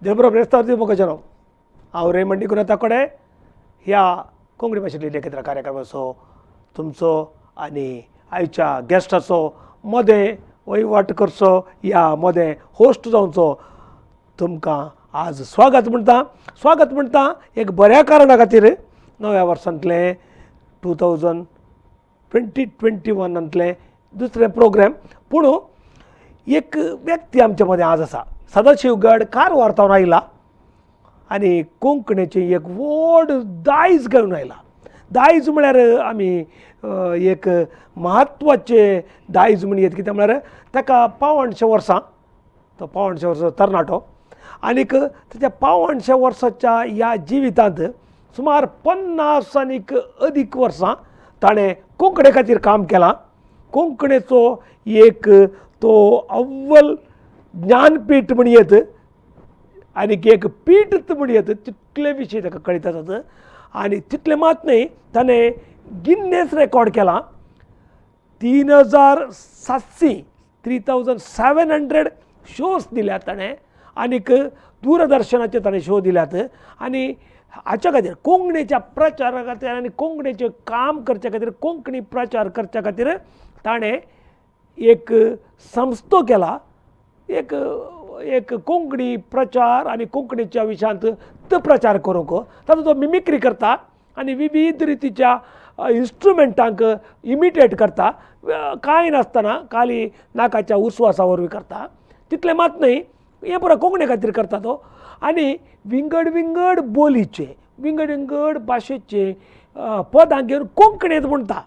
देवबरो प्रेस्तावती मुखजनो हांव रेमंड गुणता कोडे ह्या कोंकणी भाशेंतली लेखित्र कार्यक्रमाचो तुमचो आनी आयच्या गेस्टाचो मोदें वहिवाट करचो ह्या मोदें होस्ट जावचो तुमकां आज स्वागत म्हणटा एक बऱ्या कारणा खातीर नव्या वर्सांतले 2021 दुसरे प्रोग्राम पूण एक व्यक्ती आमच्या मदें आज आसा सदाशिवगड कारवारांतल्यान आयला आनी कोंकणीचें एक व्हड दायज घेवन आयला. दायज म्हळ्यार आमी एक म्हत्वाचें दायज म्हणयत कित्याक म्हळ्यार ताका 55 वर्सां तो 55 वर्सां तरणाटो आनीक ताच्या 55 वर्साच्या ह्या जिवितांत सुमार 50 आनीक अदीक वर्सां ताणें कोंकणी खातीर काम केलां. कोंकणीचो एक तो अव्वल ज्ञानपीठ म्हणयत आनीक एक पीठ म्हणयत तितले विशय ताका कळीत आसात आनी तितले मात न्ही ताणें गिन्नेस रेकॉर्ड केला 3700 शोज दिल्यात ताणें आनीक दूरदर्शनाचे ताणें शो दिल्यात आनी हाच्या खातीर कोंकणीच्या प्रचारा खातीर आनी कोंकणीचें काम करचे खातीर कोंकणी प्रचार करच्या खातीर ताणें एक संस्थो केला एक कोंकणी प्रचार आनी कोंकणीच्या विशयांत तो प्रचार करूंक तातूंत तो मिमिक्री करता आनी विविध रितीच्या इन्स्ट्रुमेंटांक इमिटेट करता. कांय नासतना खाली नाकाच्या उस्वासा वरवीं करता तितले मात न्ही हें पुरो कोंकणी खातीर करता तो आनी विंगड बोलीचे विंगड भाशेचे पदां घेवन कोंकणींत म्हणटा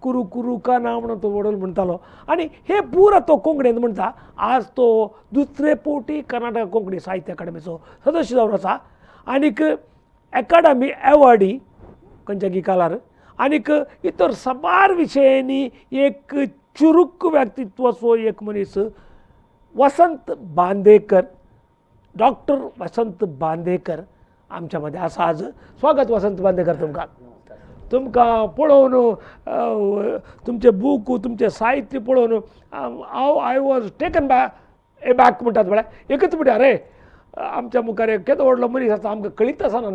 कुरू कुरू काना म्हणून तो वडोल म्हणटालो आनी हे पुरो तो कोंकणींत म्हणटा. आज तो दुसरे फावटी कर्नाटक कोंकणी साहित्य अकादमीचो सदस्य जावन आसा आनीक अकादमी एवॉर्डी खंयच्या कालार आनीक इतर सबार विशयांनी एक चुरूक व्यक्तित्वाचो एक मनीस वसंत बांदेकर डॉक्टर वसंत बांदेकर आमच्या मदें आसा आज. स्वागत वसंत बांदेकर तुमकां पळोवन तुमचे बूक तुमचें साहित्य पळोवन आय वॉज टेकन बॅक म्हणटात म्हळ्यार एकच म्हणटा अरे आमच्या मुखार केदो व्हडलो मनीस आसा आमकां कळीत आसना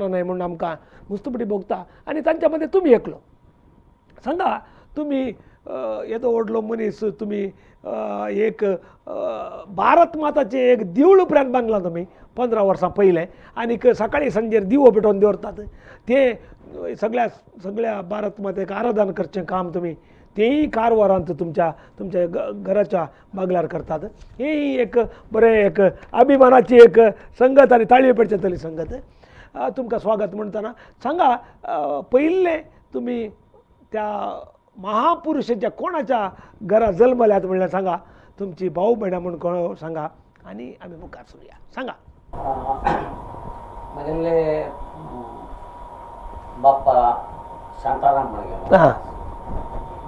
न्हय म्हणून आमकां मुस्तपटी भोगता आनी तांच्या मदें तुमी एकलो. सांगा तुमी येदो व्हडलो मनीस तुमी एक भारत माताचें एक देवूळ उपरांत बांदलां तुमी 15 वर्सां पयलें आनीक सकाळी सांजेर दिवो पेटोवन दवरतात ते सगळ्या भारत मातेक आराधन करचें काम तुमी तेंय कारवारांत तुमच्या घराच्या बागल्यार करतात. ही एक बरें एक अभिमानाची एक संगत आनी ताळयो पेटचेतली संगत. तुमकां स्वागत म्हणटना सांगा पयलें तुमी त्या महापुरुशाच्या कोणाच्या घरा जल्मल्यात म्हणल्यार सांगा तुमची भाऊ भयणां म्हूण कोण सांगा आनी आमी मुखार सरूया. सांगा. म्हगेले बाप्पा शांताराम म्हणगेलो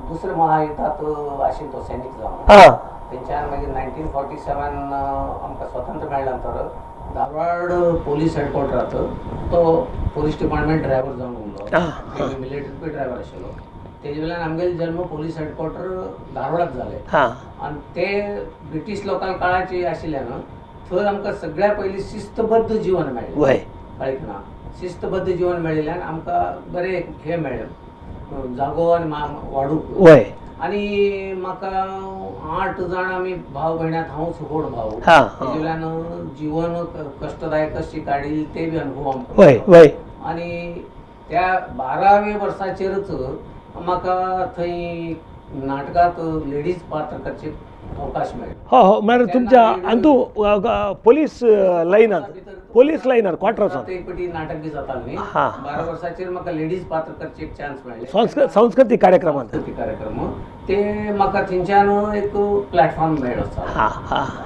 दुसरे महायुद्धांत आशिल्लो तो सैनीक जावन तेंच्यान मागीर 1947 आमकां स्वतंत्र मेळ्ळ्या नंतर धारवाड पोलीस हेडक्वॉर्टरांत तो पोलीस डिपार्टमेंट ड्रायव्हर जावन उरलो. मिलिटरी ड्रायव्हर आशिल्लो. तेजे वेल्यान आमगेले जल्म पोलीस हेडक्वॉर्टर धारवाडाक जाले आनी ते ब्रिटीश लोकां काळाचे आशिल्ल्यान थंय आमकां सगळ्या पयलीं शिस्तबद्ध जीवन मेळ्ळें. कळ्ळें ना शिस्तबद्ध जीवन मेळिल्ल्यान आमकां बरें हे मेळ्ळें जागो आनी वाडूंक आनी म्हाका 8 जाण आमी भाव भयणात हांवूच व्हड भाव तेजे वेल्यान जीवन कश्टदायक कशी काडिल्ली ते बी अनुभव आमकां आनी त्या 12व्या वर्साचेरच म्हाका थंय नाटकांत लेडीज पात्र करचे अवकाश मेळ्ळो. हो म्हळ्यार तुमच्या आनी तूं पोलीस लायनार क्वॉर्टर्सांत एक फावटी नाटक बी जातालें न्ही 12 वर्साचेर म्हाका लेडीज पात्र करचे एक चान्स मेळ्ळें सांस्कृतीक कार्यक्रम ते म्हाका थंयच्यान एक प्लॅटफॉर्म मेळ्ळो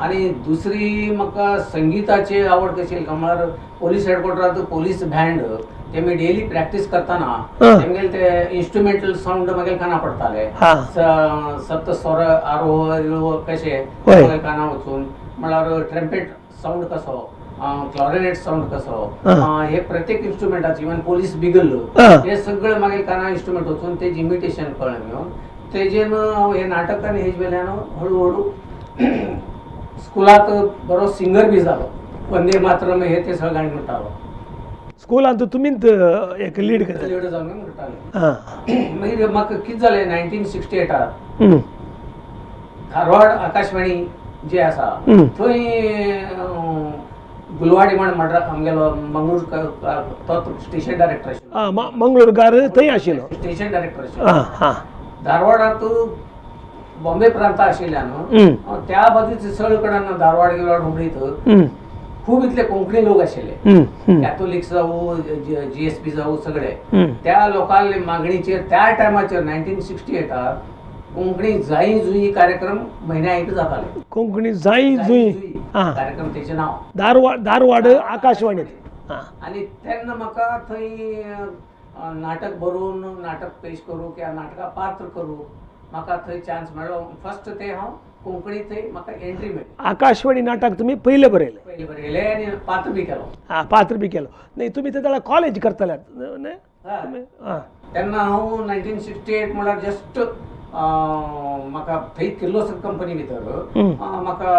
आनी दुसरी म्हाका संगीताची आवड कशी म्हळ्यार पोलीस हेडक्वॉर्टरांत पोलीस बँड तेमी डेली प्रॅक्टीस करतना तेमगेले ते इन्स्ट्रुमेंटल साऊंड म्हागेले काना पडटाले सप्त स्वर आरोह विरोह कशे म्हागेले काना वचून म्हळ्यार ट्रम्पेट साऊंड कसो क्लॉरिनेट साऊंड कसो हे प्रत्येक इन्स्ट्रुमेंटाचे इवन पोलीस बिगल हे सगळे म्हागेले काना इन्स्ट्रुमेंट वचून तेजे इमिटेशन कळ्ळें घेवन तेजेन हांव हे नाटक आनी हेजे वेल्यान हळू हळू स्कुलात बरो सिंगर बी जालो. वंदे मातरम हे ते सगळं गाणी म्हणटालो. स्कुलांत तुमीच एक लीड करता. लीड जावन म्हणटाले. हां मागीर म्हाका कितें जालें 1968 हं. धारवाड आकाशवाणी जे आसा थंय गुलवाडी म्हण आमगेलो मंगळूर तो स्टेशन डायरेक्टर आशिल्लो. आं मंगळूरकार थंय आशिल्लो. स्टेशन डायरेक्टर आशिल्लो. हां हां धारवाडात बॉम्बे प्रांत आशिल्ल्यान त्या बाजूचे सगळे कडेन धारवाड गिरवाड हुबळीत हं. खूब इतले कोंकणी लोक आशिल्ले. हं. हं. कॅथोलिक्स जावं GSP जावं सगळे हं. त्या लोकांले मागणीचेर त्या टायमाचेर 1968 कोंकणी जाई जुई कार्यक्रम म्हयन्या एक जाताले. कोंकणी जाई जुई हां कार्यक्रम तेचे नांव. धारवाड आकाशवाणीत. हां आनी तेन्ना म्हाका थंय नाटक बरोवन नाटक पेश करूं किंवा नाटका पात्र करूं म्हाका थंय चान्स मेळ्ळो. फर्स्ट ते हांव कोंकणी थंय म्हाका एंट्री मेळ्ळी. आकाशवाणी नाटक तुमी पयलें बरयलें. पयलीं बरयलें आनी पात्र बी केलो. हां पात्र बी केलो. न्ही तुमी ते जाल्यार कॉलेज करतले न्ही? हय. तुमी हां तेन्ना हांव 1968 म्हळ्यार जस्ट म्हाका थंय किर्लोस्कर कंपनी भितर म्हाका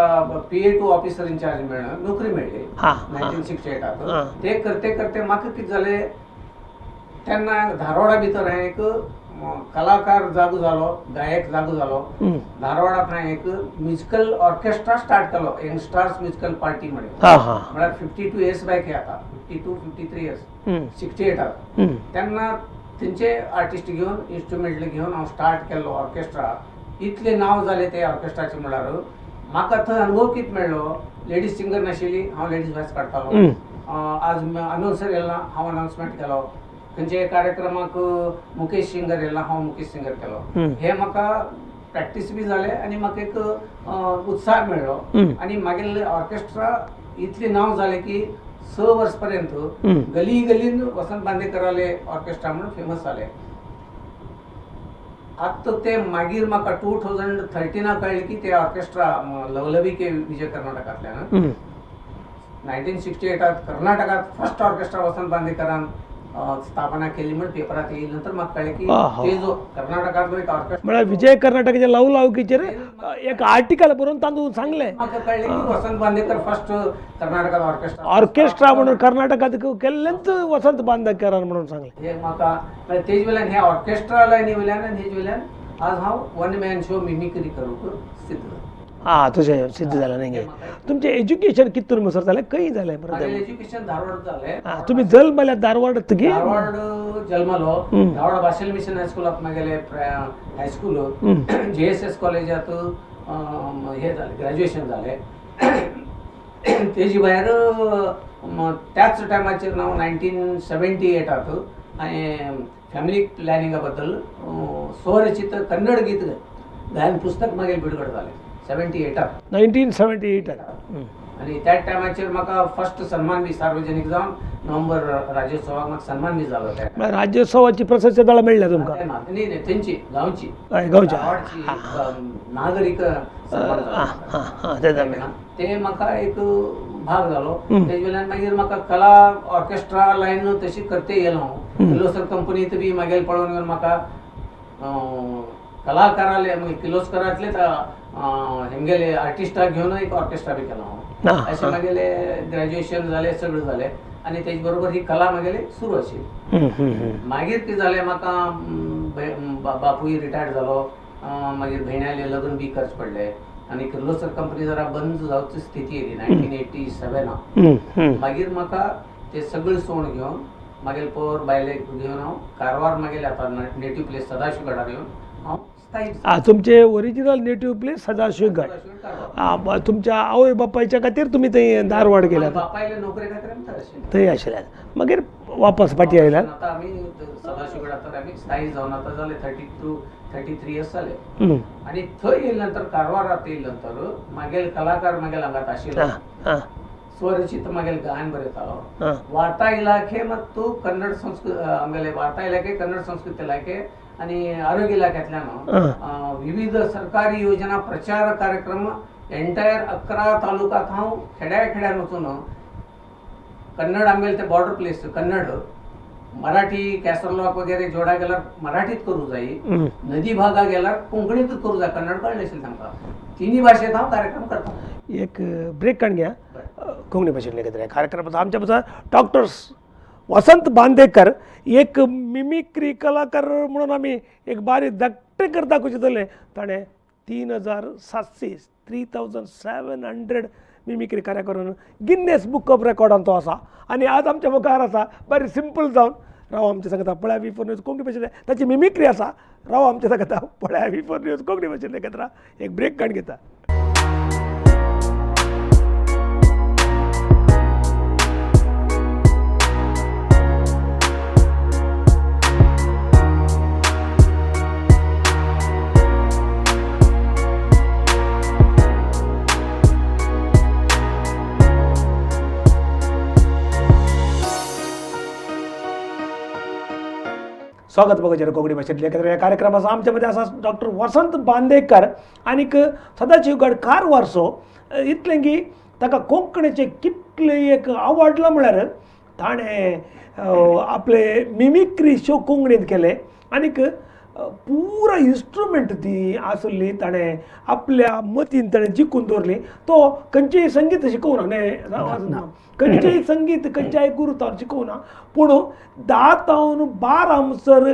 PA2 ऑफिसर इन्चार्ज मेळ्ळें. नोकरी मेळ्ळी हां 1968. ते करते करते म्हाका कितें जालें तेन्ना धारवाडा भितर हांवें एक कलाकार जागो जालो, गायक जागो जालो. धारवाडाक हांवें एक म्युजिकल ऑर्केस्ट्रा स्टार्ट केलो. यंगस्टार्स म्युजिकल पार्टी म्हणून. हां हां म्हळ्यार 52 इयर्स बॅक हे आता 52-53 इयर्स 68 तेन्ना तेंचे आर्टिस्ट घेवन इन्स्ट्रुमेंटल घेवन हांव स्टार्ट केल्लो ऑर्केस्ट्रा. इतले नांव जाले ते ऑर्केस्ट्राचे म्हळ्यार म्हाका थंय अनुभव कितें मेळ्ळो. लेडीज सिंगर नाशिल्ली, हांव लेडीज वॉयस काडटालो. आज अनाउन्सर येयला हांव अनाउन्समेंट केलो. खंयचे कार्यक्रमाक मुकेश सिंगर येयला हांव मुकेश सिंगर केलो. हे म्हाका प्रॅक्टीस बी जालें आनी म्हाका एक उत्साह मेळ्ळो. आनी मागीर ऑर्केस्ट्रा इतले नांव जालें की 6 वर्स पर्यंत गली गलीन वसंत बांदेकराले ऑर्केस्ट्रा म्हणून फेमस जाले. आतां ते मागीर म्हाका 2013 कळ्ळें की ते ऑर्केस्ट्रा लवलवी के विजय कर्नाटकांतल्यान 1968 कर्नाटकात फर्स्ट ऑर्केस्ट्रा वसंत बांदेकरान स्थापना केली म्हणून पेपरात येईल. नंतर म्हाका कळ्ळें की ते जो कर्नाटकांतलो एक ऑर्केस्ट्रा म्हळ्यार विजय कर्नाटकाच्या लवलविकेचेर एक आर्टिकल बरोवन तांदूळ सांगलें. म्हाका कळ्ळें की वसंत बांदेकर फर्स्ट कर्नाटकात ऑर्केस्ट्रा म्हणून कर्नाटकात केल्लेंच वसंत बांदेकरान म्हणून सांगलें. हे म्हाका तेजे वयल्यान हे ऑर्केस्ट्रा लायनी वयल्यान आनी हेजे वयल्यान आज हांव वन मॅन शो मिमिक्री करूंक सिद्ध जालो. हां तशें सिद्ध जालें न्ही. तुमचें एज्युकेशन कितून मुसर जालें खंय जालें? एज्युकेशन धारवाड जालें. तुमी जल्मल्यात धारवाड तुगे? धारवाड जल्मलो. धारवाड भाशेल मिशन हायस्कुलाक मागेले हायस्कूल JSS कॉलेजात हे जालें ग्रॅज्युएशन जालें. तेजे भायर त्याच टायमाचेर हांव 1978 हांवें फॅमिली प्लॅनिंगा बद्दल स्वरचित कन्नड गीत गायन पुस्तक मागीर बिडगड जालें 1978. आनी त्या टायमाचेर म्हाका फर्स्ट सन्मान बी सार्वजनीक जावन नोव्हेंबर राज्योत्सवाक म्हाका सन्मान बी जालो. त्या राज्योत्सवाची प्रशस्ती दळां मेळ्ळ्या तुमकां? न्ही तेंची गांवची गांवच्या नागरीक ते म्हाका एक भाग जालो. तेजे वयल्यान मागीर म्हाका कला ऑर्केस्ट्रा लायन तशी करते येयलो हांव. किर्लोस्कर कंपनीत बी मागीर पळोवन घेवन म्हाका कलाकाराले किर्लोस्करांतलेच हेंगेले आर्टिस्टाक घेवन एक ऑर्केस्ट्रा बी केलो हांव. अशें मागेले ग्रॅज्युएशन जालें सगळें जालें आनी तेजे बरोबर ही कला मागेली सुरू आशिल्ली. मागीर कितें जालें म्हाका बापूय रिटायर्ड जालो. मागीर भयण्याले लग्न बी करचें पडलें आनी किर्लोस्कर कंपनी जरा बंद जावची स्थिती येयली 1987. मागीर म्हाका ते सगळें सोण घेवन मागीर पोर बायले घेवन हांव कारवार मागेले आतां नेटीव प्लेस सदाशिवगडार येवन हांव स्थायीक. तुमचे ओरिजिनल नेटीव प्लेस सदाशिवगड. तुमच्या आवय बापायच्या खातीर तुमी थंय धारवाड गेल्यात? बापायले नोकरे खातीर आमी थंय आशिल्ल्यात. मागीर वापस फाटी आयल्यात? आतां आमी सदाशिवगडार आमी स्थायी जावन आतां जाले 33 इयर्स जाले. आनी थंय येयले नंतर कारवारात येयले नंतर मागेल कलाकार मागेल हांगात आशिल्लो. स्वरचित मागेल गायन बरयतालो. वार्ता इलाखे ಮತ್ತು कन्नड संस्कृत आमगेले वार्ता इलाखे कन्नड संस्कृत इलाखे आणि आरोग्य इलाक्यातल्यान विविध सरकारी योजना प्रचार कार्यक्रम एंटायर 11 तालुकात हांव खेड्यान वचून कन्नड आमगेले ते बॉर्डर प्लेस कन्नड मराठी कॅसरलॉक वगैरे जोडा गेल्यार मराठीत करूं जाय. नदी भागा गेल्यार कोंकणीतूच करूं जाय. कन्नड कळनाशिल्लें तांकां. तिन्ही भाषेत हांव कार्यक्रम करता. एक ब्रेक काढ घ्या. कोंकणी भाषेतले कितें कार्यक्रमात आमच्या बद्दल डॉक्टर वसंत बांदेकर एक मिमिक्री कलाकार म्हणून आमी एक बारी धाकटे करता कशें जालें ताणें 3700 मिमिक्री कार्य करून गिन्नेस बुक ऑफ रेकॉर्डान तो आसा आनी आज आमच्या मुखार आसा बरी सिंपल जावन राव आमच्या सांगता पळया V4 न्यूज कोंकणी भाशेंतले ताची मिमिक्री आसा राव आमच्या सांगता पळया V4 न्यूज कोंकणी भाशेंतले घेतरा एक ब्रेक काड घेता. स्वागत बघा कोंकणी भाशेंतले या कार्यक्रमाचा आमच्यामध्ये असा डॉक्टर वसंत बांदेकर आनीक सदाशिवगड कारवारचो इतलें की ताका कोंकणीचे कितले एक आवडला म्हळ्यार ताणें आपले मिमिक्री शो कोंकणींत केले आनीक पुरा इन्स्ट्रुमेंट ती आसली ताणें आपल्या मतीन ताणें जिखून दवरली. तो खंयचेय संगीत शिकोवना न्ही खंयचेय संगीत खंयच्याय गुरू तावन शिकोवना पूण 10 तावन 12 म्हणसर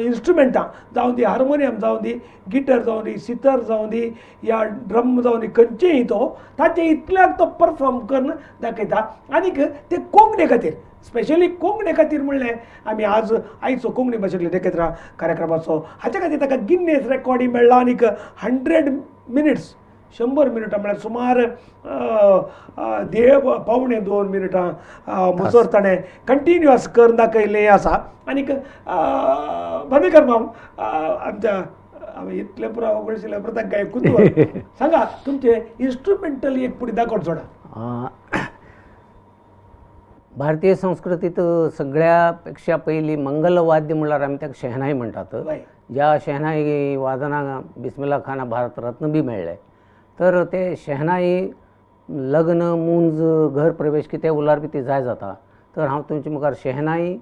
इन्स्ट्रुमेंटां जावं दी हार्मोनियम जावं दी गिटार जावं दी सितार जावं दी या ड्रम जावं दी खंयचेय तो ताचे इतल्याक तो परफॉर्म करून दाखयता आनीक ते कोंकणी खातीर स्पेशली कोंकणी खातीर म्हणलें आमी आज आयचो कोंकणी भाशेंतले देखील कार्यक्रमाचो हाचे खातीर ताका गिन्नेस रेकॉर्डी मेळ्ळा आनीक 100 मिनिट्स 100 मिनटां म्हळ्यार सुमार 1.5-2 मिनटां मुसर ताणें कंटिन्युअस करून दाखयलें आसा. आनीक बांदेकर माम आमच्या इतले पुरा वगळशिल्ले प्रताप गाय कुतूहल सांगा तुमचे इन्स्ट्रुमेंटल एक पुढे दाखोवन सोडा. भारतीय संस्कृतीत सगळ्यापेक्षा पहिली मंगलवाद्य म्हणल्यार आमी ताका शेहनाई म्हणटात. ज्या शेहनाई वादनाक बिस्मिल्ला खाना भारत रत्न बी मेळ्ळे तर ते शेहनाई लग्न मुंज घर प्रवेश कितें उलार बी ती जाय जाता तर हांव तुमचे मुखार शेहनाई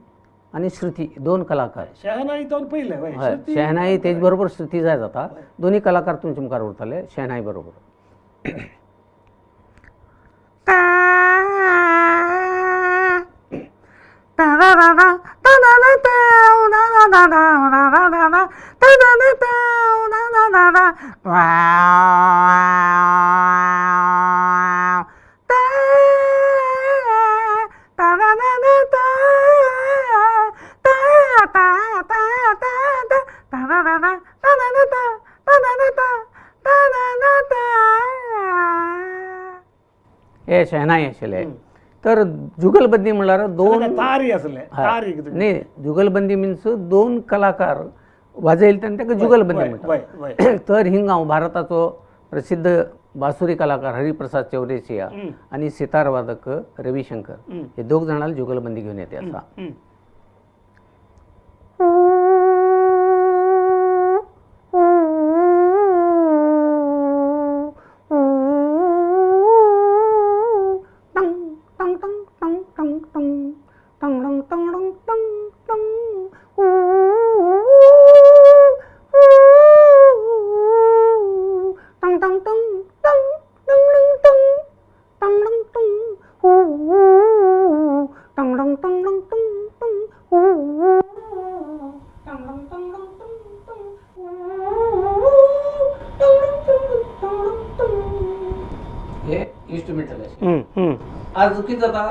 आनी श्रुती 2 कलाकार शेहनाई जावन पयलें हय शेहनाई तेज बरोबर श्रुती जाय जाता दोन्ही कलाकार तुमचे मुखार उरतले शेहनाई बरोबर. हे शेहनाई आशिल्ले. तर जुगलबंदी म्हणल्यार 2 तारी आसले तारी न्ही जुगलबंदी मिन्स 2 कलाकार वाजयले तेन्ना ताका जुगलबंदी म्हणटात. तर हिंगा हांव भारताचो प्रसिद्ध बासुरी कलाकार हरिप्रसाद चौरेसिया आनी सितार वादक रविशंकर हे 2 जाणांना जुगलबंदी घेवन येते आसा. आज कितें जाता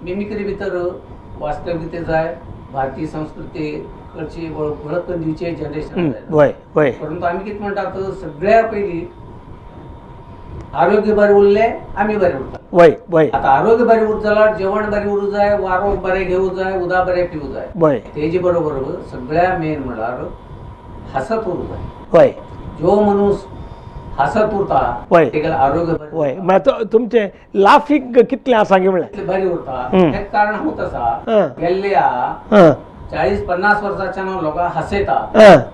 मिमिक्री भितर वास्तविकते जाय भारतीय संस्कृती कडची वळख करून दिवचे जनरेशन परंतु आमी कितें म्हणटात सगळ्या पयलीं आरोग्य बरें उरलें आमी बरें उरता. आता आरोग्य बरें उरत जाल्यार जेवण बरें उरूं जाय वारो बरें घेवूं जाय उदक बरें पिवूं जाय तेजे बरोबर सगळ्या मेन म्हणल्यार हसत उरूं जाय. जो मनीस हसत उरता तेका आरोग्य बरें तुमचे लाफिंग कितलें आसा गे म्हळ्यार बरें उरता. हें कारण हांव आसा गेल्ल्या 40-50 वर्सांच्यान हांव लोकांक हसयता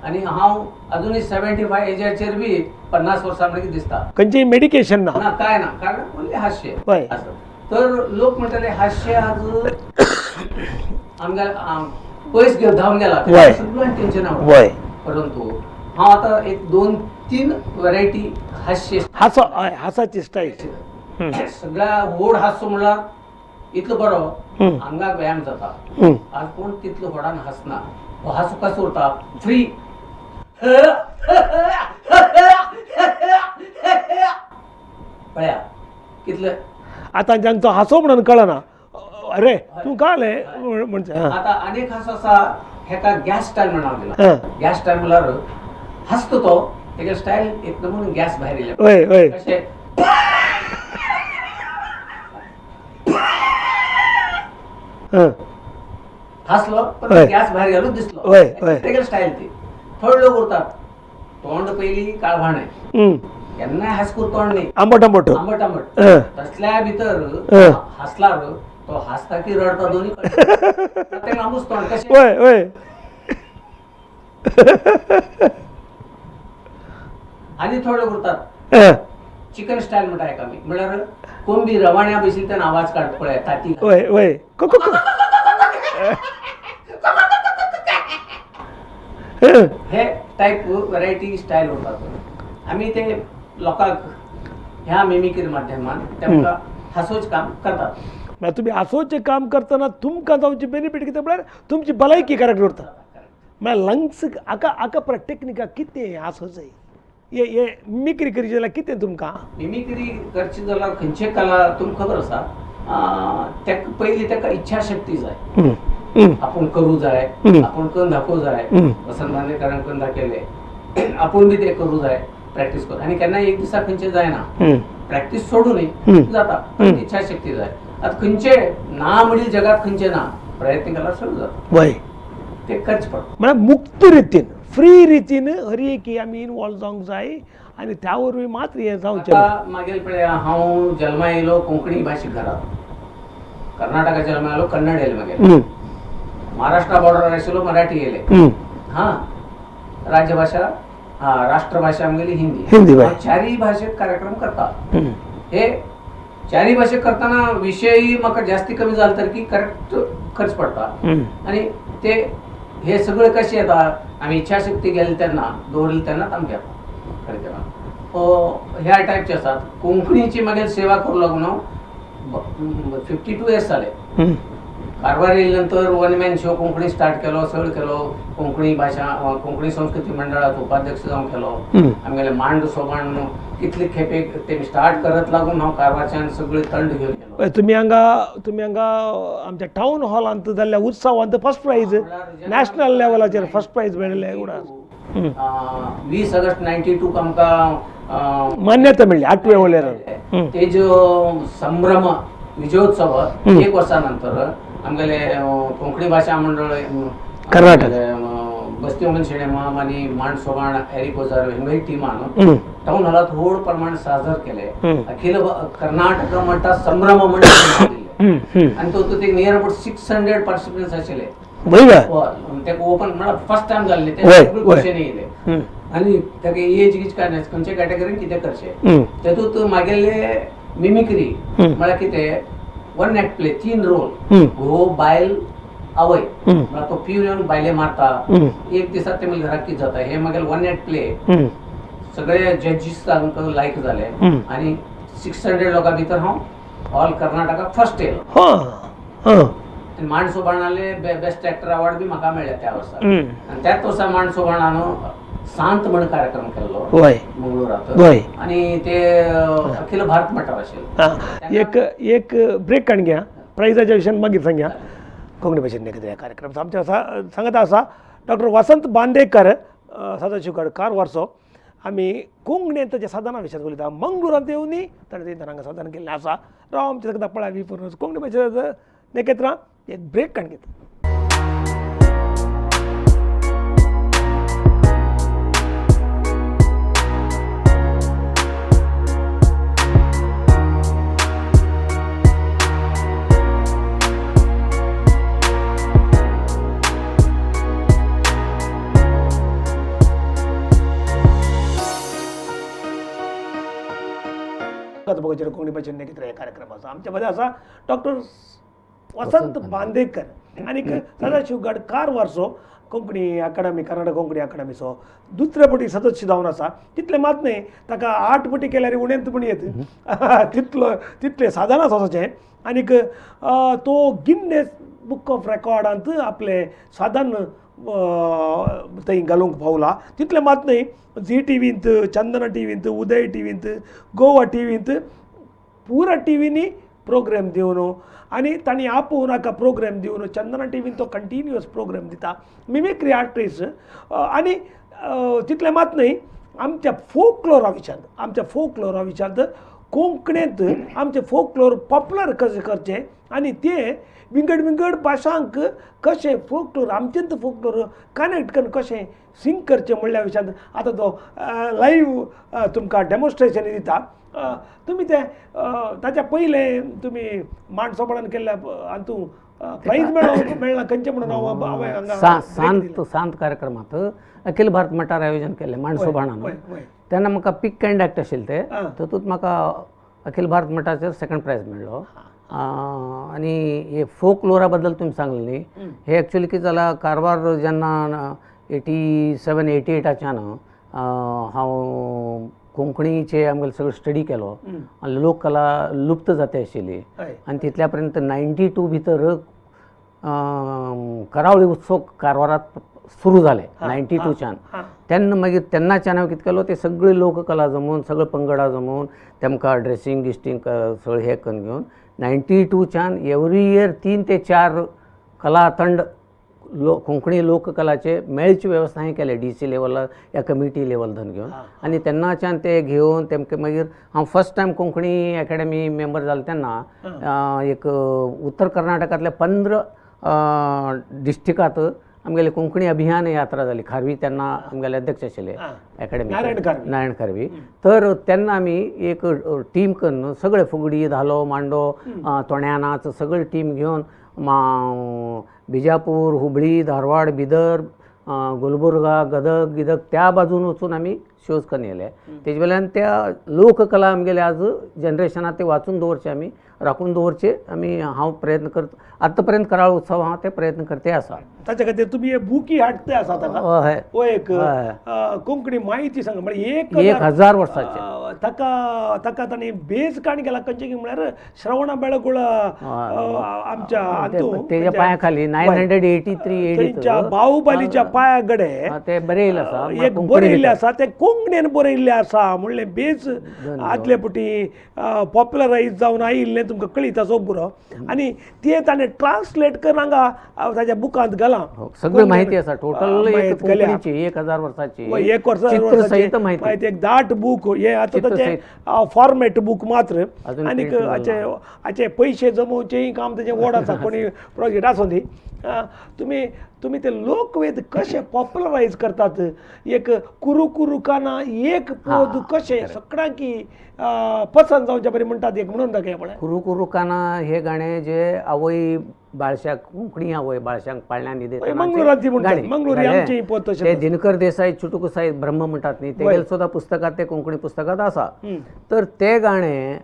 आनी हांव अजुनूय 75 एजाचेर बी 50 वर्सां म्हणून दिसता. खंयचेय मेडिकेशन ना काय ना कारण ओन्ली हास्य. तर लोक म्हणटाले हास्य आज आमच्या पयस घेवन धांवन गेला सगळ्यांक टेन्शन परंतु हांव आतां एक 2 तीन व्हरायटी हास्य हासाची स्टाईल सगळ्या व्हड हास्य म्हणल्यार इतलो बरो अंगाक व्यायाम जाता आज कोण तितलो व्हडान हसना हो हांसू कसो उरता फ्री पळया कितले आता जांचो हासो म्हणून कळना अरे तू काले म्हणजे आता अनेक हांसो आसा हेका गॅस स्टायल म्हणून दिला गॅस स्टायल म्हणल्यार हसतो तो तेगे स्टायल एक नमून गॅस भायर येयले वय वय कशें हसलो पण होय. गॅस भायर गेलो दिसलो होय, होय. तेगे स्टायल ती थोडे लोक उरतात तोंड पयली काळभाणे केन्नाय हासकूर तोंड न्ही आंबट आंबट आंबट आंबट हं. तसल्या भितर हं. हसला तो हसता की रडता दोन्ही प्रत्येक लांबूच तोंड कशें वय वय आनी थोडे उरतात चिकन स्टायल म्हणटा हेका आमी म्हळ्यार कोंबी रवाण्या बशील तेन्ना आवाज काडटा पळय ताती वय वय हे टायप व्हरायटी स्टायल उरतात आमी ते लोकांक ह्या मिमिक्री माध्यमान तेमकां हांसोवचें काम करतात म्हळ्यार तुमी हांसोवचें काम करतना तुमकां जावचें बेनिफीट कितें म्हळ्यार तुमची भलायकी करेक्ट उरता म्हळ्यार लंग्स हाका पर टेक्निका कितें हांसोवचें हे मिमिक्री करची जाल्यार कितें तुमकां मिमिक्री करची जाल्यार खंयची कला तुमकां खबर आसा तेका पयलीं तेका इच्छाशक्ती जाय आपूण करूं जाय आपूण करून दाखोवं जाय वसंत बांदेकरान करून दाखयलें आपूण बी तें करूं जाय प्रॅक्टीस कर आनी केन्नाय एक दिसा खंयचें जायना प्रॅक्टीस सोडूं न्ही जाता पण इच्छाशक्ती जाय आतां खंयचे ना म्हणील जगात खंयचे ना प्रयत्न केल्यार सगळें जाता वय ते करचें पडटा म्हळ्यार मुक्त रितीन फ्री रितीन हर एकी आमी इनवॉल्व जावंक जाय आनी त्या वरवीं मात्र हें जावचें आतां मागीर पळया हांव जल्मा येयलो कोंकणी भाशीक घरांत कर्नाटका जल्मा येयलो कन्नड येयले मागीर महाराष्ट्रा बॉर्डर आशिल्लो मराठी येयले हां राज्यभाषा राष्ट्रभाषा आमगेली हिंदी हिंदी भाई. हांव चारय भाशेक कार्यक्रम करता हे चारय भाशेक करतना विशय म्हाका जास्ती कमी जालो तर की करेक्ट खर्च पडटा आनी ते हे सगळे कशे येता आमी इच्छाशक्ती गेले तेन्ना दवरली तेन्नाच आमकां येता खरें तेन्ना ह्या टायपचे आसात कोंकणीची मागीर सेवा करूं लागून हांव 52 इयर्स जाले कारवार येयले नंतर one man show Konkani start केलो सगळें केलो कोंकणी भाशा कोंकणी संस्कृती मंडळाचो उपाध्यक्ष जावन केलो आमगेले मांड सोबाण कितले खेपे ते स्टार्ट करत लागून हांव कारवारच्यान सगळे थंड घेवन गेलो तुमी हांगा आमच्या टावन हॉलांत जाल्ल्या उत्सवांत फर्स्ट प्राइज नॅशनल लेवलाचेर फर्स्ट प्राइज मेळिल्लें उडास 20 ऑगस्ट 92 आमकां मान्यता मेळ्ळी 8व्या वलेर तेजो संभ्रम विजयोत्सव एक वर्सा नंतर आमगेले कोंकणी भाशा मंडळ कर्नाटक बस्ती ओमन सिनेमा आनी मांड सोबाण एरिक ओजार हेंगय टिमान टावन हॉलांत व्हड प्रमाण साजर केले अखिल कर्नाटक म्हणटा संभ्रम म्हणटा आनी तो ते नियर अबाउट 600 पार्टिसिपंट्स आशिल्ले ते ओपन म्हळ्यार फर्स्ट टाइम जाल्ले ते सगळे क्वेश्चन येयले आनी तेका एज गीज काय ना खंयचे कॅटेगरीन कितें करचें तेतूंत मागेले मिमिक्री म्हळ्यार कितें वन एक्ट प्ले 3 रोल घोव बायल आवय म्हळ्यार तो पिवन येवन बायले मारता एक दिसा ते घरात कितें जाता हे मागीर वन एक्ट प्ले सगळे जजीस तांकां लायक जाले आनी 600 लोकां भितर हांव ऑल कर्नाटकाक फर्स्ट येयलो आनी मांड सोबाणाले बेस्ट एक्टर अवॉर्ड बी म्हाका मेळ्ळे त्या वर्सा आनी त्याच वर्सा मांड सोबाणान सांत म्हण कार्यक्रम केल्लो मंगळुरात आनी ते अखिल भारत मटार आशिल्लो एक ब्रेक काडून घ्या प्रायजाच्या विशयान मागीर सांगया कोंकणी भाशेन ह्या कार्यक्रम आमचे सांगता आसा डॉक्टर वसंत बांदेकर सदाशिवगड कारवारचो आमी कोंकणींत साधना विशयान उलयता मंगळुरांत येवनी ताणें हांगा साधन केल्लें आसा राव आमचे सगळ्या पळावी पूर्ण कोंकणी भाशेन नेकेत्रां एक ब्रेक काडून घेता कोंकणी भाशेन नेकेत्र ह्या कार्यक्रमाचो आमच्या मदें आसा डॉक्टर वसंत बांदेकर आनी सदाशिवगड कारवारचो कोंकणी अकादमी कर्नाटक कोंकणी अकादमी सो दुसरे पटी सदस्य जावन आसा तितले मात न्ही ताका 8 पटी केल्यार उणेंत पण येत तितले साधन आसा ताचें आनीक तो गिन्नेस बुक ऑफ रेकॉर्डांत आपले साधन थंय घालूंक पावला तितले मात न्ही झी टीव्हींत चंदना टीव्हींत उदय टीव्हींत गोवा टीव्हींत पुरा टीव्हींनी प्रोग्राम दिवन आनी तांणी आपोवन हाका प्रोग्राम दिवन चंदना टीव्हीन तो कंटिन्युअस प्रोग्राम दिता मिमिक्री आर्टिस्ट आनी तितले मात न्ही आमच्या फोकलोरा विचार कोंकणींत आमचे फोकलोर पॉप्युलर कशें करचें आनी ते विंगड भाशांक कशें फोकलोर आमचेंत फोकलोर कनेक्ट करून कशें सिंग करचें म्हणल्या विचार आतां तो लायव्ह तुमकां डेमॉन्स्ट्रेशन दिता तुमी ते ताच्या पयले तुमी माणसोपणान केल्ल्या हातूंत प्राईज मेळ्ळा खंयचे म्हणून सांत कार्यक्रमात अखिल भारत मटार आयोजन केलें माणसोबाणान तेन्ना म्हाका पिक कॅन्डक्ट आशिल्ले ते तातूंत म्हाका अखिल भारत मटाचेर सेकंड प्रायज मेळ्ळो आनी हे फोक लोरा बद्दल तुमी सांगलें न्ही हे एक्चुअली कितें जालां कारवार जेन्ना 87-88च्यान हांव कोंकणीचे आमगेलो सगळो स्टडी केलो आनी लोककला लुप्त जाता आशिल्ली आनी तितल्या पर्यंत 92 भितर करावळी उत्सव कारवारात सुरू जाले 92च्यान तेन्ना मागीर तेन्नाच्यान हांवें कितें केलो ते सगळी लोककला जमोवन सगळे पंगडा जमोवन तेमकां ड्रेसींग गिस्टींग सगळें हे करून घेवन 92च्यान एवरी इयर 3 ते 4 कलातंड कोंकणी लोककलाचे मेळचे वेवस्था हांवें केले DC लेवलार या कमिटी लेवल धरून घेवन आनी तेन्नाच्यान ते घेवन तेमकां मागीर हांव first time Konkani academy member जालो तेन्ना एक उत्तर कर्नाटकांतल्या 15 डिस्ट्रिक्टांत आमगेले कोंकणी अभियान यात्रा जाली खारवी तेन्ना आमगेले अध्यक्ष आशिल्ले अकॅडमी नारायण खारवी तर तेन्ना आमी एक टीम करून सगळे फुगडी धालो मांडो तोण्या नाच सगळी टीम घेवन बिजापूर हुबळी धारवाड बिदर गुलबर्गा गदग त्या बाजून वचून आमी शोज करून येले तेजे वेल्यान त्या लोककला आमगेले आज जनरेशनाक ते वाचून दवरचे आमी राखून दवरचे आमी हांव प्रयत्न करता आतां पर्यंत कराळ उत्सव हांव ते प्रयत्न करते आसा ताचे खातीर तुमी हे बुकी हाडटे आसा ताका हो एक कोंकणी म्हायती सांग म्हणजे 1000 वर्साचे ताका ताणी बेज काणी केला खंयचे म्हळ्यार श्रवण बेळगोळ आमच्या तेज्या पांया खाली 983 बाहुबलीच्या पांयागडे ते बरयल्ले आसा एक बरयल्ले आसा ते कोंकणीन बरयल्ले आसा म्हणले बेज आदले पटी पॉप्युलरायज जावन आयिल्लें तुमकां कळीत असो पुरो आनी ते ताणें ट्रान्सलेट करून हांगा ताच्या बुकांत घाला सगळी माहिती आसा टोटल 1000 वर्साची 1 वर्साची माहिती एक दाट बूक हे आतां ताचे फॉर्मेट बूक मात्र आनीक हाचे पयशे जमोवचेंय काम ताचें व्हड आसा कोणी प्रोजेक्ट आसूं दी तुमी ते लोकवेद कशे पॉप्युलरायज करतात एक कुरू कुरू काना एक पोद कशें सगळ्यांकी पसंद जावचे बरें म्हणटात एक म्हणून दाखया पळय कुरू कुरू काना हे गाणें जे आवय बाळशाक कोंकणी आवय बाळशांक पाळण्या न्हिदे मंगळुरांची म्हणटात मंगळुरी आमची पोत ते दिनकर देसाई चुटुक साई ब्रह्म म्हणटात न्ही तेगेले सुद्दां पुस्तकांत ते कोंकणी पुस्तकांत आसा तर ते गाणें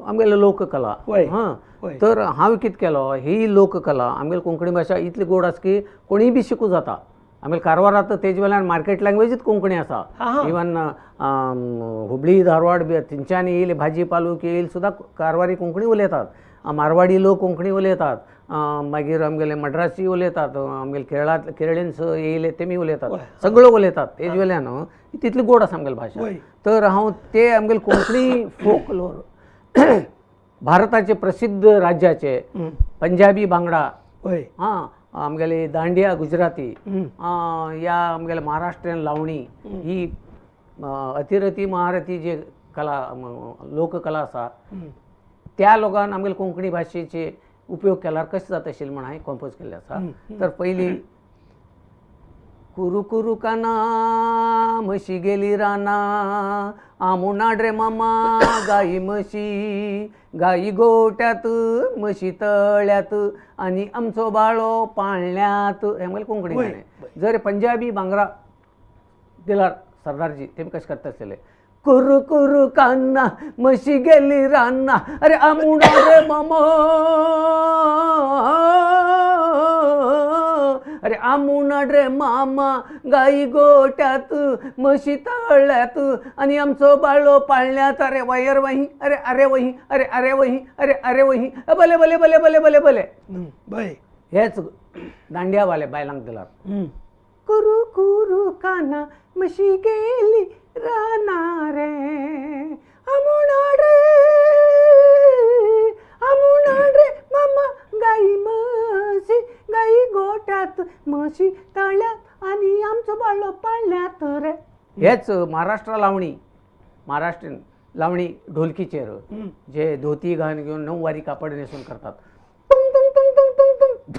आमगेले लोककला तर हांव कितें केलो ही लोककला आमगेली कोंकणी भाशा इतली गोड आसा की कोणीय बी शिकूं जाता आमगेले कारवारात तेजे वेल्यान मार्केट लँग्वेजीच कोंकणी आसा इवन हुबळी धारवाड बी थंयच्यान येयले भाजी पालूक येयले सुद्दां कारवारी कोंकणी उलयतात मारवाडी लोक कोंकणी उलयतात मागीर आमगेले मद्रासी उलयतात आमगेले केरळेंस येयले तेमी उलयतात सगळो उलयतात तेजे वेल्यान तितली गोड आसा आमगेली भाशा तर हांव ते आमगेले कोंकणी फोकलोर भारताचे प्रसिद्ध राज्याचे पंजाबी बांगडा आमगेली दांडिया गुजराती या आमगेले महाराष्ट्रीयन लावणी ही अतिरथी महारथी जे कला लोककला आसा त्या लोकांन आमगेले कोंकणी भाशेचे उपयोग केल्यार कशें जाता आशिल्लें म्हण हांवें कंपोज केल्लें आसा तर पयलीं कुरू कुरू काना म्हशी गेली राना आमुनाड रे मामा गाई म्हशी गाई गोट्यात म्हशी तळ्यात आनी आमचो बाळो पाळण्यात हें म्हळें कोंकणी गाणें जर पंजाबी बांगरा दिल्यार सरदारजी तेमी कशें करता आसलेले कुरू कुरू काना म्हशी गेली राना अरे आमुनाड रे मामा अरे आमुणाड रे मामा गाई गोट्यात म्हशी तळ्यात आणि आमचो बाळो पाळण्यात अरे वायर वही अरे अरे वही अरे अरे वही अरे अरे वही भले भले भले भले भले भले बाय हेच दांडियावाले बायलांक दिला हम्म. कुरु कुरु काना म्हशी गेली राना रे आमुणाड रे मामा गाई म्हशी गाई गोट्यात म्हशी तळ्यात आणि आमचं बाळ पाळण्यात रे हेच महाराष्ट्रीयन लावणी ढोलकीचेर जे धोती घालून घेऊन नऊवारी कापड नेसून करतात तुंग तुंग तुंग तुंग तुंग तुंग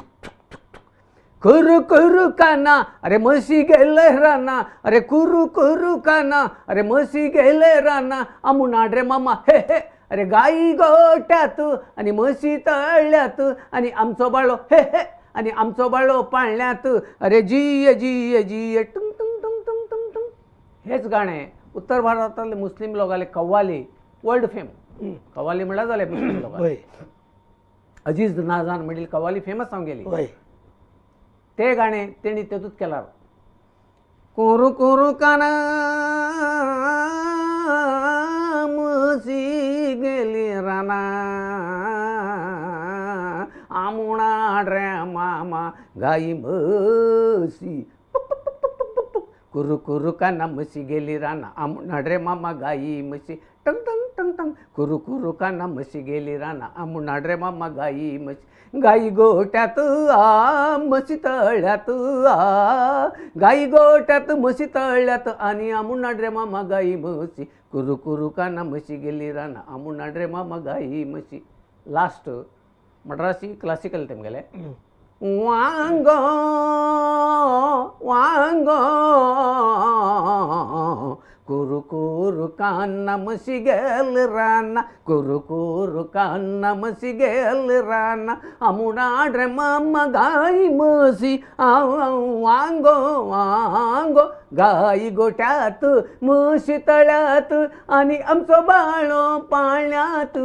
कुरु कुरु काना अरे म्हशी गेले राना अरे कुरु कुरु काना अरे म्हशी गेले राना आमुणाड रे मामा हे हे अरे गाई गोट्यात आणि म्हशी तळ्यात आणि आमचो बाळो हे हे आणि आमचो बाळो पाळण्यात अरे जीय जीय जीय टुंग टुंग टुंग टुंग टुंग टुंग हेच गाणे उत्तर भारतातले मुस्लिम लोकाले कव्वाली वर्ल्ड फेम कव्वाली म्हणला जाले मुस्लिम लोक होय अजीज नाजान म्हणील कव्वाली फेमस जावन गेली होय ते गाणे तेणी तेतूत केला कुरु कुरु काना म्हशी गेली राना आमुणाड रे मामा गाई म्हशी कुरु कुरु काना म्हशी गेली राना आमुणाड रे मामा गाई म्हशी टंग टंग टंग टंग कुरु कुरु काना म्हशी गेली राना आमुणाड रे मामा गाई म्हशी गाई गोट्यात म्हशी तळ्यात गाई गोट्यात म्हशी तळ्यात आणि आमुणाड रे मामा गाई म्हशी कुरु कुरु काना म्हशी गेली राना आमुणाड रे मामा गाई म्हशी लास्ट मद्रासी क्लासिकल तेमगेले वांग वांग कुरु कुरु काना म्हशी गेल राना कुरु कुरु काना म्हशी गेल राना आमुणाड रे मामा गाई म्हशी वांगो वांगो गाई गोट्यात म्हशी तळ्यात आणि आमचो बाळो पाळण्यात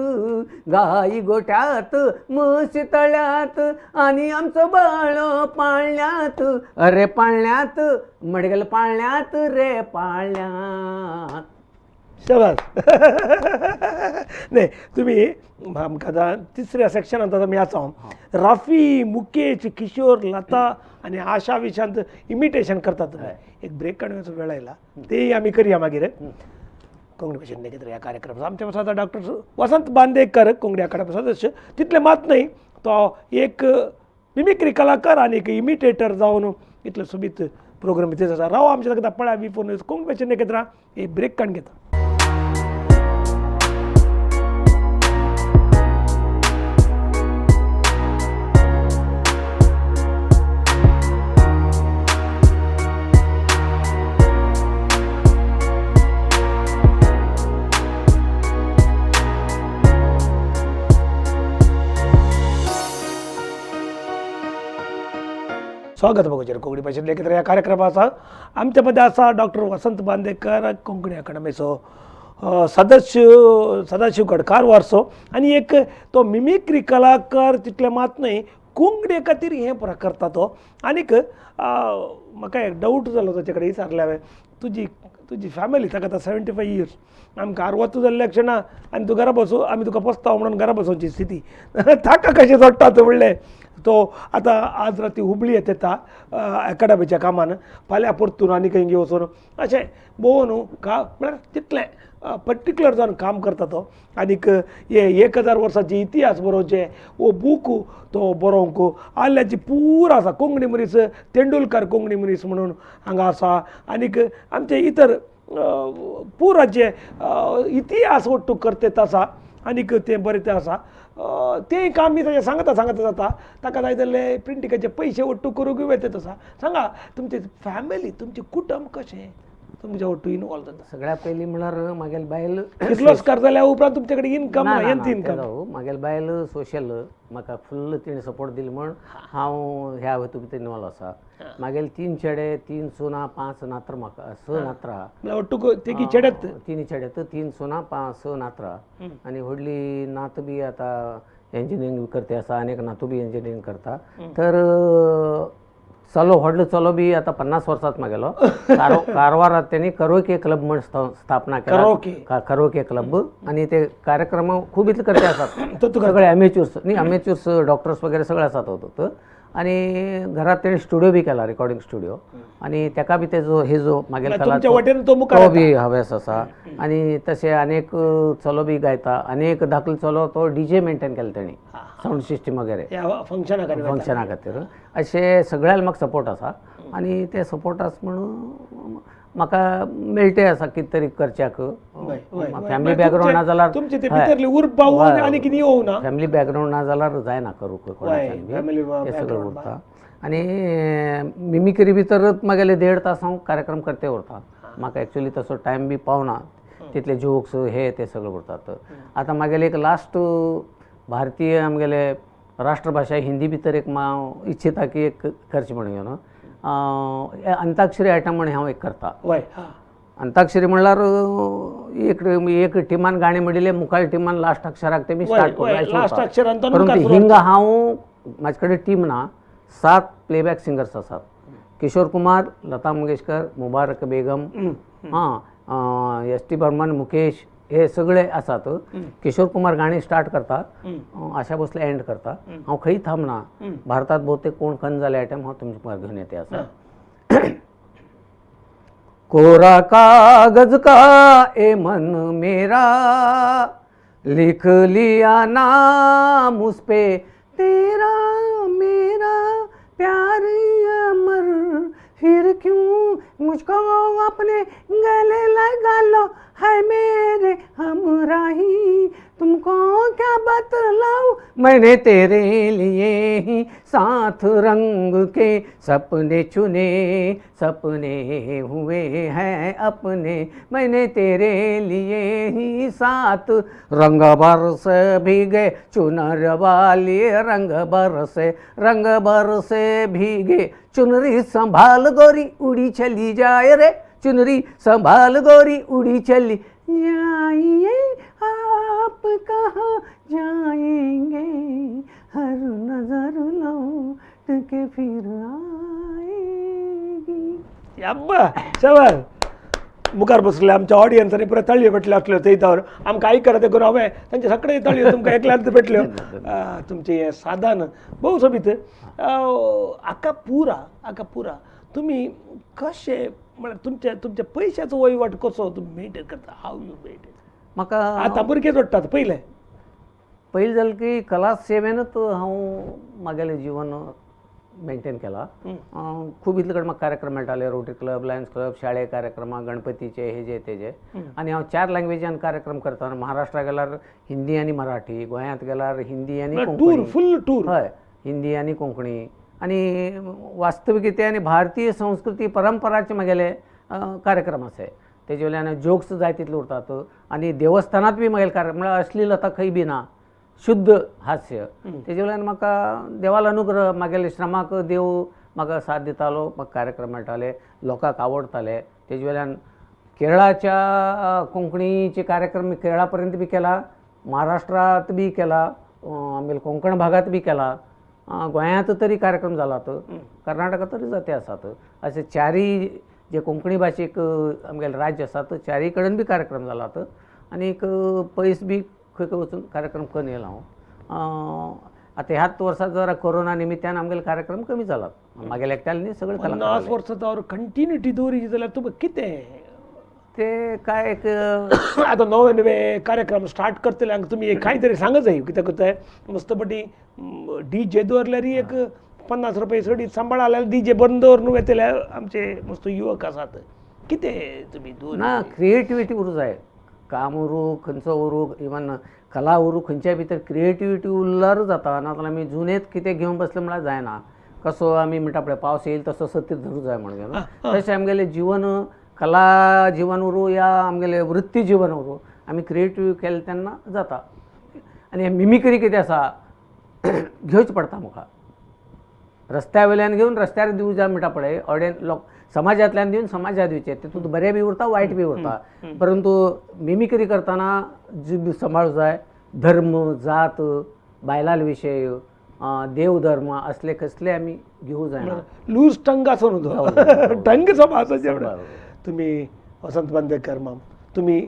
गाई गोट्यात म्हशी तळ्यात आणि आमचो बाळो पाळण्यात अरे पाळण्यात मडगल पाळण्यात रे पाळण्यात शाबास नाही तुम्ही आमकां आतां तिसऱ्या सेक्शनांत आतां मी आसा राफी मुकेश किशोर लता आणि आशा विशांत इमिटेशन करतात तुम्ही एक ब्रेक काढण्याचा वेळ आयला तेही आम्ही करूया मागीर कोंकणी भाषेन कितें ह्या कार्यक्रमात आमच्या पासून आता डॉक्टर वसंत बांदेकर कोंकणी अकादमी सदस्य तितले मात नाही तो एक मिमिक्री कलाकार आणि एक इमिटेटर जावन इतले सोबीत प्रोग्राम इथे आसा राव आमच्या सगळ्या पळया बी फोन कोंकणी भाशेन केद्रा एक ब्रेक काडून घेता स्वागत बघूचे कोंकणी भाषेंतले एकत्र ह्या कार्यक्रमाचा आमच्या मध्ये असा डॉक्टर वसंत बांदेकर कोंकणी अकादमीचो सदाशिव गडकार वारसो आणि एक तो मिमिक्री कलाकार तितले मात नाही कोंकणी खातीर हें करता तो आनीक म्हाका एक डाऊट जालो ताचे कडेन विचारले हांवें तुजी फॅमिली ताका आतां 75 इयर्स आमकां 60 जाल्ल्या क्षणा आनी तूं घरा बसो आमी तुका पस्ताव म्हणून घरा बसोवची स्थिती ताका कशें जोडटा तो म्हणलें तो आतां आज राती हुबळी येता अकादमीच्या कामान फाल्यां परतून आनी खंय वचून अशें भोव न्हू म्हळ्यार तितलें पर्टिक्युलर जावन काम करता तो आनीक हे 1000 वर्सांचे इतिहास बरोवचे वो बूक तो बरोवंक आल्ल्याची पूर आसा कोंकणी मनीस तेंडुलकर कोंकणी मनीस म्हणून हांगा आसा आनीक आमचे इतर पुराचे इतिहास वट्टू करतेत आसा आनीक तें बरें तें आसा तें काम मी ताजें सांगता जाता ताका जाय जाल्यार प्रिंटिंगाचे पयशे वट्टू करूंक येतात आसा सांगा तुमची फॅमिली तुमचें कुटुंब कशें तुमच्या वट्टू इनवॉल्व जाता सगळ्यात पहिली म्हणल्यार म्हागेल बायल कितलोच कर जाल्यार उपरांत तुमचे कडेन इनकम एंत इनकम म्हागेल बायल सोशल म्हाका फुल्ल तिणें सपोर्ट दिलो म्हण हांव ह्या हेतू भितर इनवॉल्व आसा म्हागेल 3 चेडे 3 सुना 5 नात्र म्हाका 6 नात्रां वट्टू तेगी चेडेत 3 चेडेत 3 सुना 6 नात्रां आनी व्हडली नात बी आतां इंजिनियरींग करते आसा आनी एक नातू बी इंजिनियरींग करता तर चलो व्हडलो चलो बी आता 50 वर्सात मागेलो कारवारात त्यांनी करोके क्लब म्हणून स्थापना करोके. केला करोके क्लब आणि ते कार्यक्रम खूप इतले करते असतात तो तू सगळे अमेच्युअर्स नाही अमेच्युअर्स डॉक्टर्स वगैरे सगळे असतात होतं आणि घरात त्यांनी स्टुडिओ बी केला रेकॉर्डिंग स्टुडिओ आणि त्याका बी ते जो मागेल कला तुमच्या वाटेन तो मुखार तो बी हव्यास असा आणि तसे अनेक चलो बी गायता अनेक धाकलो चलो तो डीजे मेंटेन केला त्यांनी साऊंड सिस्टीम वगैरे फंक्शना फंक्शना खातीर अशे सगळ्यांक म्हाका सपोर्ट आसा आणि ते सपोर्ट आसा म्हणून म्हाका मेळटे आसा कितें तरी करच्याक फॅमिली बॅकग्राऊंड ना जाल्यार तुमचे ते भितरले उर्ब पावून आनी कितें येवं ना फॅमिली बॅकग्राऊंड ना जाल्यार जायना करूंक कोणाच्यान बी. family ते सगळं उरता आणि मिमिक्री भितरच मागेले 1.5 तास हांव कार्यक्रम करते उरता म्हाका एक्चुअली तसो टायम बी पावना तितले जोक्स हे ते सगळं उरतात आतां मागेले एक लास्ट भारतीय आमगेले राष्ट्रभाषा हिंदी भितर एक हांव इच्छिता की एक करचें म्हणून घेवन अंताक्षरी आयटम म्हणून हांव एक करता अंताक्षरी म्हणल्यार एक टिमान गाणी म्हणिल्ले मुखार टिमान लास्ट अक्षराक ते मी स्टार्ट लास्ट अक्षरान तो परंतु हिंगा हांव म्हाजे कडेन टीम ना 7 प्लेबॅक सिंगर्स आसात किशोर कुमार लता मंगेशकर मुबारक बेगम एस टी बर्मन मुकेश हे सगळे आसात किशोर कुमार गाणी स्टार्ट करता आशा भोसले एंड करता हांव खंय थांबना भारतात बहुतेक कोण खंय जाले आयटम हांव तुमचे मुखार घेवन येते आसा कोरा कागज का ए मन मेरा लिख लिया नाम उस पे तेरा मेरा प्यार अमर फिर क्यों मुझको अपने गले लगा लो है मेरे हमराही तुमको क्या बतलाऊं मैंने तेरे लिए ही साथ रंग के सपने चुने सपने हुए हैं अपने मैंने तेरे लिए ही साथ रंग बरस भीगे चुनर वाली रंग बरसे भीगे चुनरी संभाल गोरी उड़ी चली जाए रे चुनरी संभाल गोरी उड़ी चली जाइए आप कहाँ जाएंगे हर नजर लौट के फिर आएगी अब्बा शबर मुखार बसले आमच्या ऑडियन्सांनी परत तळये भेटले असले थंयतावर आमकां आयकरा ते करून हांवें तांचे सगळे तळयो तुमकां एकल्याच भेटल्यो तुमचे हे साधन भोव सोबीत आका पुरा तुमी कशे म्हळ्यार तुमच्या पयशाचो वहिवाट कसो तुमी मेंटेन करता हाव यू मेंटेन म्हाका आतां भुरगे जोडटात पयले जालें की कला सेवेनूच हांव म्हागेलें जीवन मेंटेन केला खूब इतले कडेन म्हाका कार्यक्रम मेळटाले रोटरी क्लब लायन्स क्लब शाळे कार्यक्रमां गणपतीचे हेजे तेजे आनी हांव 4 लँग्वेजान कार्यक्रम करता महाराष्ट्रा गेल्यार हिंदी आनी मराठी गोंयांत गेल्यार हिंदी आनी कोंकणी फुल टूर हय हिंदी आनी कोंकणी आनी वास्तविकते आनी भारतीय संस्कृती परंपराचे म्हागेले कार्यक्रम आसाय तेजे वयल्यान जोक्स जाय तितले उरतात आनी देवस्थानांत बी म्हागेले कार्यक्रम म्हळ्यार अश्लीलता खंय बी ना शुद्ध हास्य तेजे वयल्यान म्हाका देवाल अनुग्रह म्हागेले श्रमाक देव म्हाका साथ दितालो म्हाका कार्यक्रम मेळटाले लोकांक आवडटाले तेजे वयल्यान केरळाच्या कोंकणीचे कार्यक्रम मी केरळा पर्यंत बी केला महाराष्ट्रात बी केला आमगेले कोंकण भागात बी केला गोंयांत तरी कार्यक्रम जालात कर्नाटकात तरी जाते आसात असे चारी जे कोंकणी भाशेक आमगेले राज्य आसात चारी कडेन बी कार्यक्रम जालात आनी एक पयस बी खंय खंय वचून कार्यक्रम करून येयला हांव आतां ह्याच वर्सां जरा कोरोना निमित्यान आमगेले कार्यक्रम कमी जालात म्हागेले एकट्याले न्ही सगळे 50 वर्सां कंटिन्युटी दवरिची जाल्यार तुमकां कितें ते काय एक आतां नवे नवे कार्यक्रम स्टार्ट करतले तुमी कांय तरी सांगत जाय कित्याक कोताय मस्तपटी डीजे दवरल्यार एक 50 रुपया सडी सांबाळ आल्यार डीजे बंद दवरून येतले आमचे मस्त युवक आसात कितें तुमी ना क्रिएटिविटी उरूं जाय काम उरूं खंयचो उरूं इवन कला उरूं खंयच्याय भितर क्रिएटिविटी उरल्यार जाता नाजाल्यार आमी जुनेत कितें घेवन बसले म्हळ्यार जायना कसो आमी म्हणटा पळय पावस येईल तसो सतीर धरूं जाय म्हणून तशें आमगेलें जीवन कला जीवन उरूं या आमगेलें वृत्ती जीवन उरूं आमी क्रिएटीव केलें तेन्ना जाता आनी मिमिक्री कितें आसा घेवच पडटा मुखार रस्त्या वयल्यान घेवन रस्त्यार दिवं जाय म्हणटा पळय ऑडियन्स लोक समाजांतल्यान दिवन समाजांत दिवचें तितूंत बरें बी उरता वायट बी उरता परंतु मिमिक्री करतना जीब सांबाळूं जाय धर्म जात बायलां विशय देवधर्म असले कसले आमी घेऊ जायना. लूज टंग असो न्हू टंग समाजाचे बरोबर. तुम्ही वसंत बांदेकर माम तुम्ही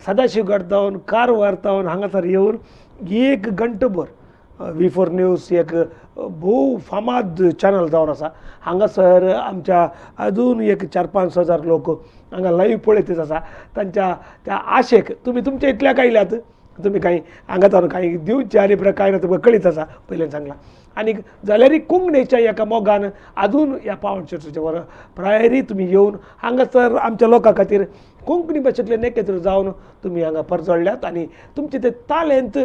सदाशिव गडतावन कारवारतावन हांगासर येवन 1 घंटोभर V4 न्यूज एक भोव फामाद चॅनल जावन आसा. हांगासर आमच्या अजून एक 4-5 हजार लोक हांगा लाईव्ह पळयतच आसा. तांच्या त्या आशेक तुमी तुमच्या इतल्याक आयल्यात, तुमी कांय हांगा तर कांय दिवचे आनी प्रकार ना तुमकां कळीत आसा पयल्यान सांगलां. आनी जाल्यारय कोंकणीच्या एका मोगान अजून ह्या पावन चर्चेच्या वर प्रायरी तुमी येवन हांगासर आमच्या लोकां खातीर कोंकणी भाशेंतले नेकेत्र जावन तुमी हांगा परजळ्ळ्यात आनी तुमचे ते तालेंत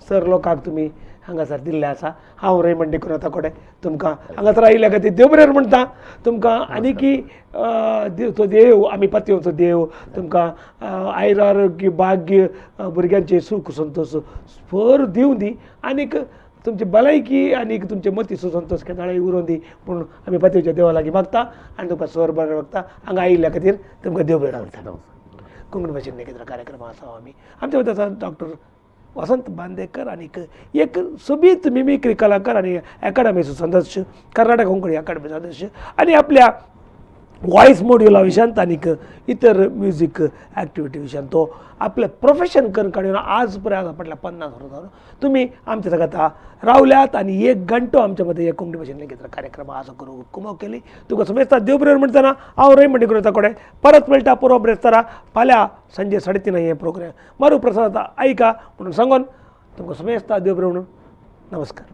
सर लोकांक तुमी हांगासर दिल्ले आसा. हांव रेमंड डेकुनाथा कोडे तुमकां हांगासर आयिल्ल्या खातीर देव बरें म्हणटा. तुमकां आनीकी तो देव आमी पातयेवचो देव तुमकां आयुर आरोग्य भाग्य भुरग्यांचे सूख संतोश भर दिवं दी आनीक तुमची भलायकी आनीक तुमचे मती सुसंतोष केन्नाय उरोवन दी म्हणून आमी पातयेवच्या देवा लागीं मागता आनी तुमकां सर बरें मागता. हांगा आयिल्ल्या खातीर तुमकां देव बरें म्हणटा. कोंकणी भाशेन नेकेत्र कार्यक्रम आसा आमी आमच्या मदीं आसा डॉक्टर वसंत बांदेकर आनीक एक सोबीत मिमिक्री कलाकार आनी अकादमीचो सदस्य, कर्नाटक कोंकणी अकादमी सदस्य आनी आपल्या वॉयस मॉड्युला विशयांत आनीक इतर म्युजीक एक्टिविटी विशयांत तो आपलें प्रोफेशन करून काडून आज पर्यंत फाटल्या 50 वर्सां तुमी आमच्या सगळ्या रावल्यात आनी 1 घंटो आमच्या मदीं एक कोंकणी भाशेन लेगीत कार्यक्रम आसा करूंक कुमक केली. तुका समेस्ता देव बरें म्हणटना हांव रेमंड डेकुनाथा कोडे परत मेळटा पुरो ब्रेस्तारा फाल्यां सांजे 3:30 हे प्रोग्राम मरू प्रसाद आयका म्हणून सांगून तुमकां समेस्ता देव बरें म्हणून नमस्कार.